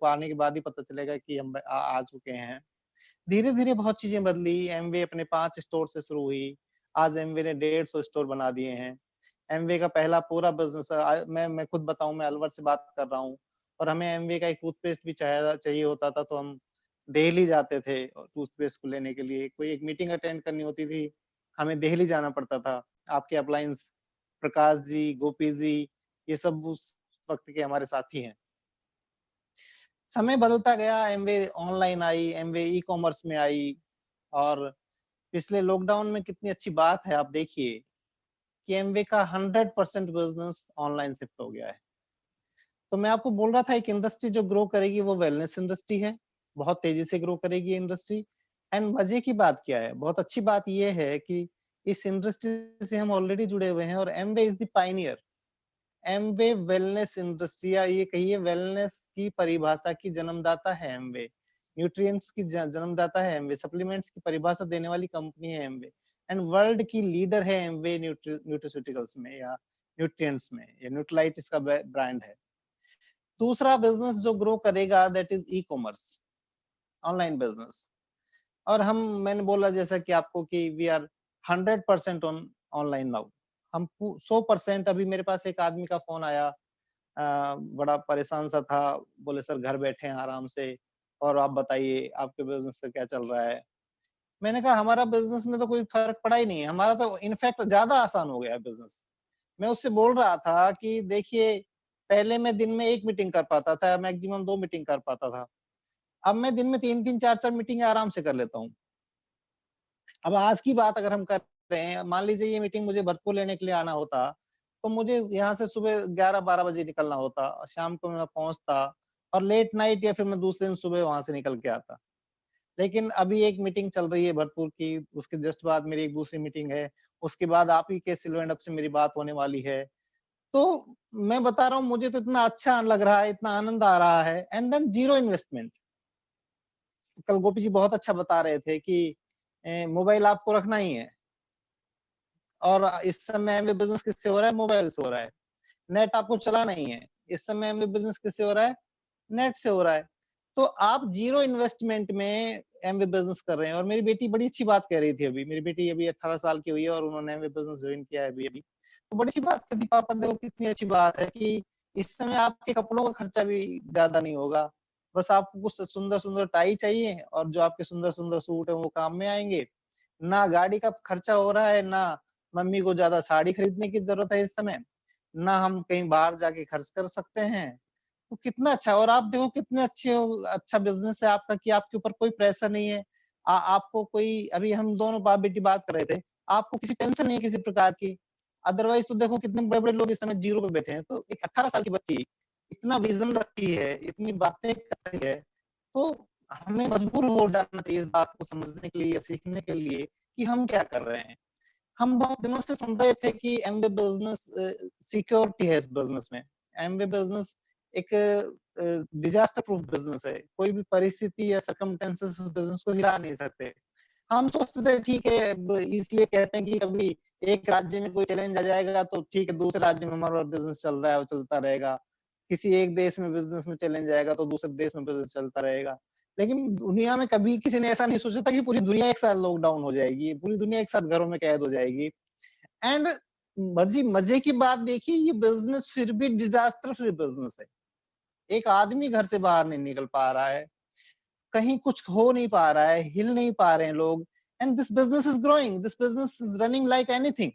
आने के बाद ही पता चलेगा कि हम आ चुके हैं। धीरे-धीरे बहुत चीज़ें बदली, एमवे अपने 5 स्टोर से शुरू हुई, आज एमवे ने 150 स्टोर बना दिए हैं। एमवे का पहला पूरा बिज़नेस मैं खुद बताऊँ, मैं अलवर से बात कर रहा हूँ और हमें एमवे का एक टूथपेस्ट भी चाहिए होता था, तो हम देहली जाते थे टूथपेस्ट को लेने के लिए। कोई एक मीटिंग अटेंड करनी होती थी, हमें देहली जाना पड़ता था। आपके अप्लायंस प्रकाश जी, गोपी जी, ये सब उस वक़्त के हमारे साथी हैं। समय बदलता गया, एमवे ऑनलाइन आई, एमवे ई-कॉमर्स में आई और पिछले लॉकडाउन में कितनी अच्छी बात है, आप देखिए कि एमवे का 100% बिज़नेस ऑनलाइन शिफ्ट हो गया है। तो मैं आपको बोल रहा था एक इंडस्ट्री जो ग्रो करेगी वो वेलनेस इंडस्ट्री है। बहुत तेज़ी से ग्रो करेगी ये इंडस्ट्री एंड मज़े की बात क्या है, बहुत अच्छी बात ये है कि इस इंडस्ट्री से हम ऑलरेडी जुड़े हुए हैं और Amway is the Pioneer. Amway wellness industry या ये कहिए वेलनेस की परिभाषा की जन्मदाता है एमवे। न्यूट्रिएंट्स की जन्मदाता है एमवे, सप्लीमेंट्स की परिभाषा देने वाली कंपनी है एमवे एंड वर्ल्ड की लीडर है एमवे न्यूट्रास्यूटिकल्स में या न्यूट्रिएंट्स में, या न्यूट्रालाइट इसका ब्रांड है। दूसरा बिज़नेस जो ग्रो करेगा that is ecommerce, online business. और मैंने बोला जैसा कि आपको कि we are 100% on online now. हम 100%। अभी मेरे पास एक आदमी का फ़ोन आया, बड़ा परेशान सा था, बोले सर घर बैठे हैं आराम से और आप बताइए आपके बिज़नेस का क्या चल रहा है? मैंने कहा हमारा बिज़नेस में तो कोई फ़र्क पड़ा ही नहीं है, हमारा तो इनफैक्ट ज़्यादा आसान हो गया है बिज़नेस। मैं उससे बोल रहा था कि देखिए, पहले मैं दिन में 1 मीटिंग कर पाता था, मैक्सिमम 2 मीटिंग कर पाता था। अब मैं दिन में 3-3 4-4 मीटिंग आराम से कर लेता हूँ। अब आज की बात अगर हम कर रहे हैं, मान लीजिए ये मीटिंग मुझे भरतपुर लेने के लिए आना होता, तो मुझे यहाँ से सुबह 11-12 बजे निकलना होता, शाम को मैं पहुँचता और लेट नाइट या फिर मैं दूसरे दिन सुबह वहाँ से निकल के आता। लेकिन अभी एक मीटिंग चल रही है भरतपुर की, उसके जस्ट बाद मेरी एक दूसरी मीटिंग है, उसके बाद आप ही के सिल्वर एंड अप से मेरी बात होने वाली है। तो मैं बता रहा हूँ मुझे तो इतना अच्छा लग रहा है, इतना आनंद आ रहा है एंड देन ज़ीरो इन्वेस्टमेंट। कल गोपी जी बहुत अच्छा बता रहे थे कि मोबाइल आपको रखना ही है और इस समय में बिज़नेस किससे हो रहा है? मोबाइल से हो रहा है। नेट आपको चलाना ही है। इस समय में बिज़नेस किससे हो रहा है? नेट से हो रहा है। तो आप ज़ीरो इन्वेस्टमेंट में एमवे बिज़नेस कर रहे हैं और मेरी बेटी बड़ी अच्छी बात कह रही थी अभी। मेरी बेटी अभी 18 साल की हुई है और उन्होंने एमवे बिज़नेस जॉइन किया है अभी-अभी। तो बड़ी अच्छी बात कर दी, पापा देखो कितनी अच्छी बात है कि इस समय आपके कपड़ों का खर्चा भी ज़्यादा नहीं होगा। बस आपको कुछ सुंदर-सुंदर टाई चाहिए और जो आपके सुंदर-सुंदर सूट हैं वो काम में आएँगे। ना गाड़ी का खर्चा हो रहा है, ना मम्मी को ज़्यादा साड़ी खरीदने की ज़रूरत है इस समय, ना हम कहीं बाहर जाके खर्च कर सकते हैं। तो कितना अच्छा है और आप देखो कितने अच्छे हो, अच्छा बिज़नेस है आपका कि आपके ऊपर कोई प्रेशर नहीं है। आपको कोई अभी हम दोनों बाप-बेटी बात कर रहे थे, आपको किसी टेंशन नहीं है किसी प्रकार की। अदरवाइज़ तो देखो कितने बड़े-बड़े लोग इस समय ज़ीरो पे बैठे हैं। तो एक 18 साल की बच्ची इतना विज़न रखती है, इतनी बातें कर रही है, तो हमें मजबूर हो जाना चाहिए इस बात को समझने के लिए या सीखने के लिए कि हम क्या कर रहे हैं। हम बहुत दिनों से सुन रहे थे कि एमवे बिज़नेस सिक्योरिटी है इस बिज़नेस में। एमवे बिज़नेस एक डिज़ास्टर प्रूफ बिज़नेस है। कोई भी परिस्थिति या सर्कमस्टेंसेस इस बिज़नेस को हिला नहीं सकते। हम सोचते थे ठीक है, ब इसलिए कहते हैं कि कभी एक राज्य में कोई चैलेंज आ जाएगा तो ठीक है, दूसरे राज्य में हमारा बिज़नेस चल रहा है, वो चलता रहेगा। किसी एक देश में बिज़नेस में चैलेंज आएगा तो दूसरे देश में बिज़नेस चलता रहेगा। लेकिन दुनिया में कभी किसी ने ऐसा नहीं सोचा था कि पूरी दुनिया एक साथ लॉकडाउन हो जाएगी, पूरी दुनिया एक साथ घरों में कैद हो जाएगी। एंड मज़े की बात देखिए, ये बिज़नेस फिर भी डिज़ास्टर फ्री बिज़नेस है। एक आदमी घर से बाहर नहीं निकल पा रहा है, कहीं कुछ हो नहीं पा रहा है, हिल नहीं पा रहे हैं लोग and this business is growing, this business is running like anything.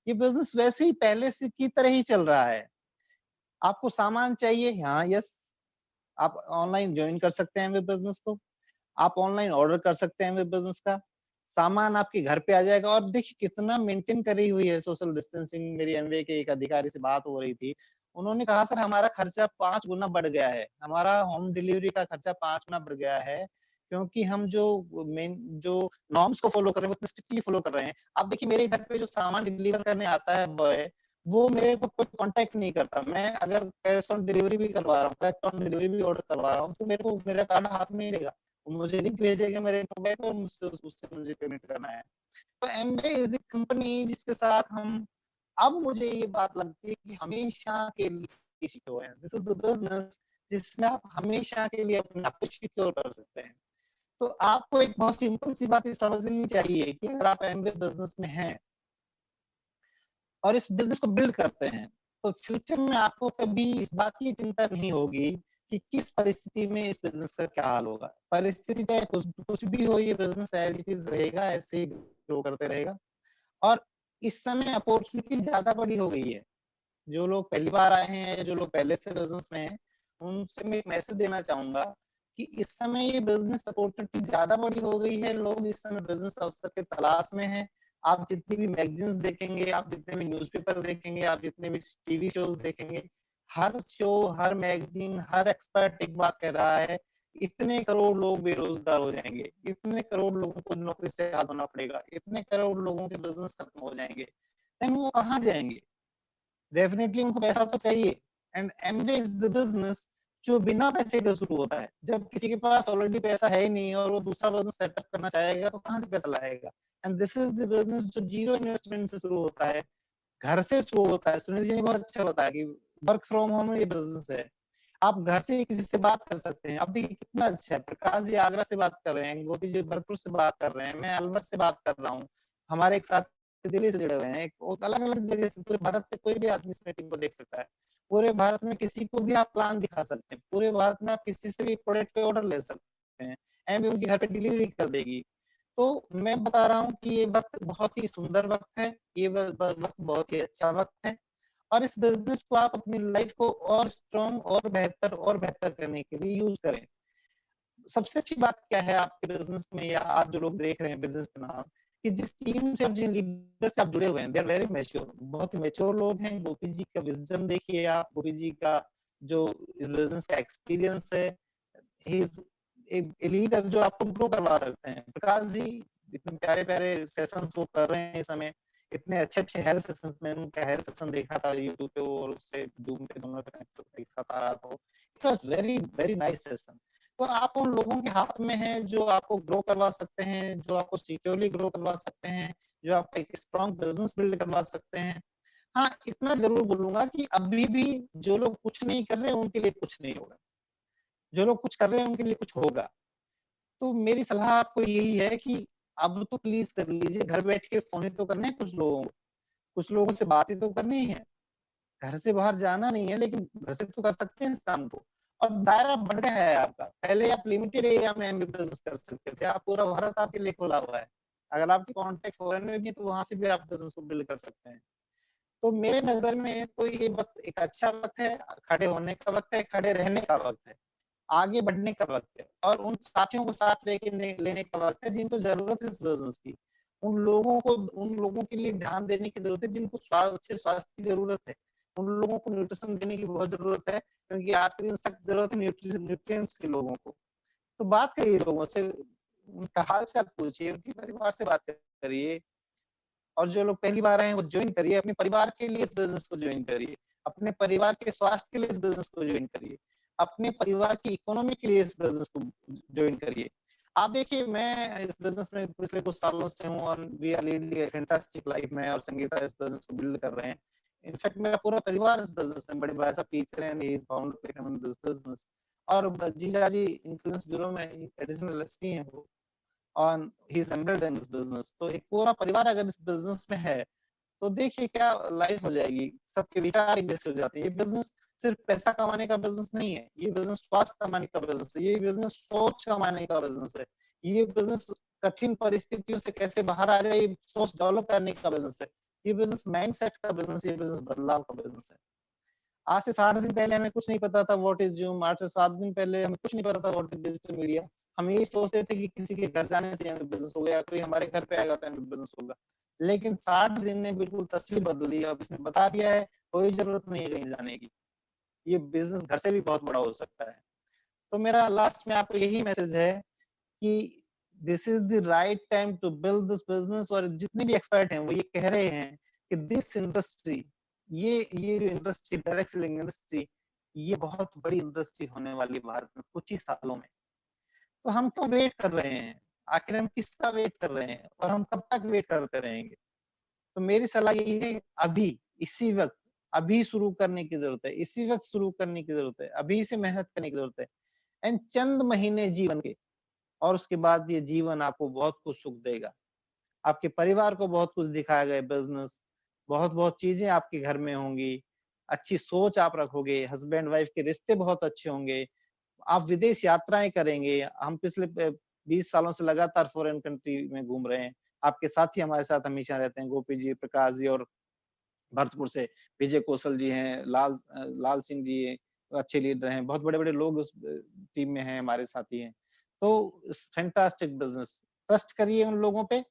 ये बिज़नेस वैसे ही पहले से की तरह ही चल रहा है। आपको सामान चाहिए? हाँ, यस, आप ऑनलाइन जॉइन कर सकते हैं एमवे बिज़नेस को। आप ऑनलाइन ऑर्डर कर सकते हैं एमवे बिज़नेस का। सामान आपके घर पे आ जाएगा और देखिए कितना मेंटेन करी हुई है सोशल डिस्टेंसिंग। मेरी एमवे के एक अधिकारी से बात हो रही थी। उन्होंने कहा सर हमारा खर्चा 5 गुना बढ़ गया है। हमारा होम डिलीवरी का खर्चा 5 गुना बढ़ गया है, क्योंकि हम जो नॉर्म्स को फॉलो कर रहे हैं, वो इतने स्ट्रिक्टली फॉलो कर रहे हैं। आप देखिए मेरे घर पे जो सामान डिलीवर करने आता है बॉय, वो मेरे को कोई कॉन्टैक्ट नहीं करता। मैं अगर कैश ऑन डिलीवरी भी करवा रहा हूँ, कैश ऑन डिलीवरी भी ऑर्डर करवा रहा हूँ, तो मेरे को मेरा कार्ड हाथ में ही देगा। वो मुझे लिंक भेजेगा मेरे मोबाइल पे और मुझसे उससे मुझे पेमेंट करना है। तो एमवे इज़ द कंपनी जिसके साथ हम अब मुझे ये बात लगती है कि हमेशा के लिए सिक्योर है। दिस इज़ द बिज़नेस जिसमें आप हमेशा के लिए अपने आप को सिक्योर कर सकते हैं। तो आपको एक बहुत सिंपल सी बात ये समझनी चाहिए कि अगर आप एमबीए बिज़नेस में हैं और इस बिज़नेस को बिल्ड करते हैं, तो फ्यूचर में आपको कभी इस बात की चिंता नहीं होगी कि किस परिस्थिति में इस बिज़नेस का क्या हाल होगा। परिस्थिति चाहे कुछ कुछ भी हो, ये बिज़नेस एज़ इट इज़ रहेगा, ऐसे ही ग्रो करते रहेगा। और इस समय अपॉर्च्युनिटी ज़्यादा बड़ी हो गई है। जो लोग पहली बार आए हैं या जो लोग पहले से बिज़नेस में हैं, उनसे मैं एक मैसेज देना चाहूँगा कि इस समय ये बिज़नेस अपॉर्च्युनिटी ज़्यादा बड़ी हो गई है। लोग इस समय बिज़नेस अवसर की तलाश में हैं। आप जितनी भी मैगज़ीन्स देखेंगे, आप जितने भी न्यूज़पेपर देखेंगे, आप जितने भी टीवी शोज़ देखेंगे, हर शो, हर मैगज़ीन, हर एक्सपर्ट एक बात कह रहा है, इतने करोड़ लोग बेरोज़गार हो जाएँगे, इतने करोड़ लोगों को नौकरी से हाथ धोना पड़ेगा, इतने करोड़ लोगों के बिज़नेस खत्म हो जाएँगे। देन वो कहाँ जाएँगे? डेफिनिटली उनको पैसा तो चाहिए and Amway is the business जो बिना पैसे के शुरू होता है। जब किसी के पास ऑलरेडी पैसा है ही नहीं और वो दूसरा बिजनेस सेटअप करना चाहेगा तो कहाँ से पैसा लाएगा? And this is the business जो जीरो इन्वेस्टमेंट से शुरू होता है, घर से शुरू होता है। सुनील जी ने बहुत अच्छा बताया कि वर्क फ्रॉम होम ये बिजनेस है। आप घर से किसी से बात कर सकते हैं। अब देखिए कितना अच्छा है, प्रकाश जी आगरा से बात कर रहे हैं, गोपी जी भरतपुर से बात कर रहे हैं, मैं अलवर से बात कर रहा हूँ। हमारे एक साथ दिल्ली से जुड़े हुए हैं, एक अलग-अलग जगह से पूरे भारत से कोई भी आदमी इस मीटिंग को देख सकता है। पूरे भारत में किसी को भी आप प्लान दिखा सकते हैं, पूरे भारत में आप किसी से भी प्रोडक्ट पे ऑर्डर ले सकते हैं, एंड उनके घर पे डिलीवरी कर देगी। तो मैं बता रहा हूँ कि ये वक़्त बहुत ही सुंदर वक़्त है, ये वक़्त बहुत ही अच्छा वक़्त है और इस बिज़नेस को आप अपनी लाइफ़ को और स्ट्रॉन्ग और बेहतर करने के लिए यूज़ करें। सबसे अच्छी बात क्या है आपके बिज़नेस में या आप जो लोग देख रहे हैं बिज़नेस बनाना, कि जिस टीम से और जिन लीडर से आप जुड़े हुए हैं, दे आर वेरी मैच्योर, बहुत ही मैच्योर लोग हैं। गोपी जी का विज़डम देखिए आप, गोपी जी का जो इस बिज़नेस का एक्सपीरियंस है, ही इज़ ए लीडर जो आपको ग्रो करवा सकते हैं। प्रकाश जी इतने प्यारे-प्यारे सेशंस वो कर रहे हैं इस समय, इतने अच्छे-अच्छे हेल्थ सेशंस मैंने उनका हेल्थ सेशन देखा था यूट्यूब पे और उससे ज़ूम पे दोनों पे कनेक्ट होके एक साथ आ रहा था वो। It was very, very nice session. तो आप उन लोगों के हाथ में हैं जो आपको ग्रो करवा सकते हैं, जो आपको सिक्योरली ग्रो करवा सकते हैं, जो आपका एक स्ट्रॉन्ग बिज़नेस बिल्ड करवा सकते हैं। हाँ, इतना ज़रूर बोलूँगा कि अभी भी जो लोग कुछ नहीं कर रहे हैं, उनके लिए कुछ नहीं होगा। जो लोग कुछ कर रहे हैं, उनके लिए कुछ होगा। तो मेरी सलाह आपको यही है कि अब तो प्लीज़ कर लीजिए, घर बैठ के फ़ोन ही तो करने हैं कुछ लोगों को, कुछ लोगों से बात ही तो करनी है। घर से बाहर जाना नहीं है, लेकिन घर से तो कर सकते हैं इस काम को और दायरा बढ़ गया है आपका। पहले आप लिमिटेड एरिया में एमबीए बिज़नेस कर सकते थे, अब पूरा भारत आपके लिए खुला हुआ है। अगर आपके कॉन्टैक्ट फॉरेन में भी हैं, तो वहाँ से भी आप बिज़नेस को बिल्ड कर सकते हैं। तो मेरे नज़र में तो ये वक़्त एक अच्छा वक़्त है, खड़े होने का वक़्त है, खड़े रहने का वक़्त है। आगे बढ़ने का वक़्त है और उन साथियों को साथ लेके लेने का वक़्त है जिनको ज़रूरत है इस बिज़नेस की। उन लोगों के लिए ध्यान देने की ज़रूरत है जिनको अच्छे स्वास्थ्य की ज़रूरत है। उन लोगों को न्यूट्रिशन देने की बहुत ज़रूरत है क्योंकि आज के दिन सख्त ज़रूरत है न्यूट्रिएंट्स की लोगों को। तो बात करिए लोगों से, उनका हाल-चाल पूछिए, उनके परिवार से बात करिए और जो लोग पहली बार आए हैं वो जॉइन करिए, अपने परिवार के लिए इस बिज़नेस को जॉइन करिए। अपने परिवार के स्वास्थ्य के लिए इस बिज़नेस को जॉइन करिए। अपने परिवार की इकोनॉमी के लिए इस बिज़नेस को जॉइन करिए। आप देखिए मैं इस बिज़नेस में पिछले कुछ सालों से हूँ और we are leading a fantastic life मैं और संगीता इस बिज़नेस को बिल्ड कर रहे हैं। इनफैक्ट मेरा पूरा परिवार इस बिज़नेस में बड़े भाई साहब टीचर हैं, he is founder in this business और जीजाजी इंश्योरेंस ब्यूरो में एडिशनल एसपी हैं वो। और he is embedded in this business. तो एक पूरा परिवार अगर इस बिजनेस में है तो देखिए क्या लाइफ हो जाएगी, सबके विचार एक जैसे हो जाते हैं। ये बिजनेस सिर्फ पैसा कमाने का बिजनेस नहीं है, ये बिजनेस स्वास्थ्य कमाने का बिजनेस है, ये बिजनेस सोच कमाने का बिजनेस है, ये बिजनेस कठिन परिस्थितियों से कैसे बाहर आ जाए ये सोच डेवलप करने का बिजनेस है, ये बिजनेस माइंडसेट का बिजनेस, ये बिजनेस बदलाव का बिजनेस है। आज से 60 दिन पहले हमें कुछ नहीं पता था व्हाट इज़ ज़ूम, आज से 7 दिन पहले हमें कुछ नहीं पता था व्हाट इज़ डिजिटल मीडिया। हम यही सोचते थे कि किसी के घर जाने से हमें बिज़नेस हो गया, कोई हमारे घर पे आएगा तो हमें बिज़नेस होगा। लेकिन 60 दिन ने बिल्कुल तस्वीर बदल दी है, अब इसने बता दिया है, कोई ज़रूरत नहीं है कहीं जाने की। ये बिज़नेस घर से भी बहुत बड़ा हो सकता है। तो मेरा लास्ट में आपको यही मैसेज है कि this is the right time to build this business और जितने भी एक्सपर्ट हैं, वो ये कह रहे हैं कि दिस इंडस्ट्री ये जो इंडस्ट्री डायरेक्ट सेलिंग इंडस्ट्री, ये बहुत बड़ी इंडस्ट्री होने वाली है भारत में कुछ ही सालों में। तो हम क्यों वेट कर रहे हैं? आखिर हम किसका वेट कर रहे हैं और हम कब तक वेट करते रहेंगे? तो मेरी सलाह यही है अभी, इसी वक़्त अभी शुरू करने की ज़रूरत है, इसी वक़्त शुरू करने की ज़रूरत है, अभी से मेहनत करने की ज़रूरत है। एंड चंद महीने जीवन के और उसके बाद ये जीवन आपको बहुत कुछ सुख देगा। आपके परिवार को बहुत कुछ दिखाएगा ये बिज़नेस, बहुत-बहुत चीज़ें आपके घर में होंगी, अच्छी सोच आप रखोगे, हस्बैंड-वाइफ के रिश्ते बहुत अच्छे होंगे, आप विदेश यात्राएँ करेंगे। हम पिछले 20 सालों से लगातार फ़ॉरेन कंट्री में घूम रहे हैं। आपके साथी हमारे साथ हमेशा रहते हैं, गोपी जी, प्रकाश जी और भरतपुर से विजय कौशल जी हैं, लाल सिंह जी हैं, अच्छे लीडर हैं, बहुत बड़े-बड़े लोग उस टीम में हैं, हमारे साथी हैं। तो फैंटास्टिक बिज़नेस, ट्रस्ट करिए उन लोगों पे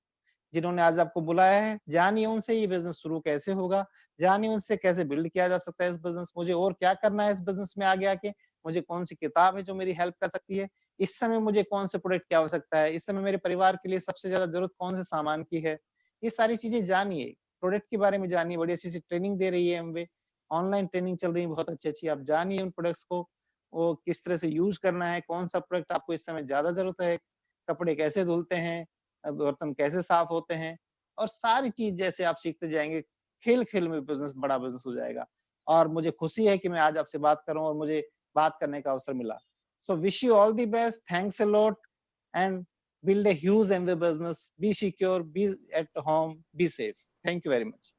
जिन्होंने आज आपको बुलाया है, जानिए उनसे ये बिज़नेस शुरू कैसे होगा, जानिए उनसे कैसे बिल्ड किया जा सकता है इस बिज़नेस, मुझे और क्या करना है इस बिज़नेस में आगे आके, मुझे कौन-सी किताब है जो मेरी हेल्प कर सकती है, इस समय मुझे कौन-से प्रोडक्ट की आवश्यकता है, इस समय मेरे परिवार के लिए सबसे ज़्यादा ज़रूरत कौन-से सामान की है। ये सारी चीज़ें जानिए, प्रोडक्ट के बारे में जानिए, बड़ी अच्छी-अच्छी ट्रेनिंग दे रही है एमवे, ऑनलाइन ट्रेनिंग चल रही है बहुत अच्छी-अच्छी, आप जानिए उन प्रोडक्ट्स को, वो किस तरह से यूज़ करना है, कौन-सा प्रोडक्ट आपको इस समय ज़्यादा ज़रूरत है, कपड़े कैसे धुलते हैं, बर्तन कैसे साफ होते हैं, और सारी चीज़ जैसे आप सीखते जाएँगे, खेल-खेल में बिज़नेस बड़ा बिज़नेस हो जाएगा। और मुझे खुशी है कि मैं आज आपसे बात कर रहा हूँ और मुझे बात करने का अवसर मिला। So wish you all the best, thanks a lot and build a huge MBA business, be secure, be at home, be safe. Thank you very much.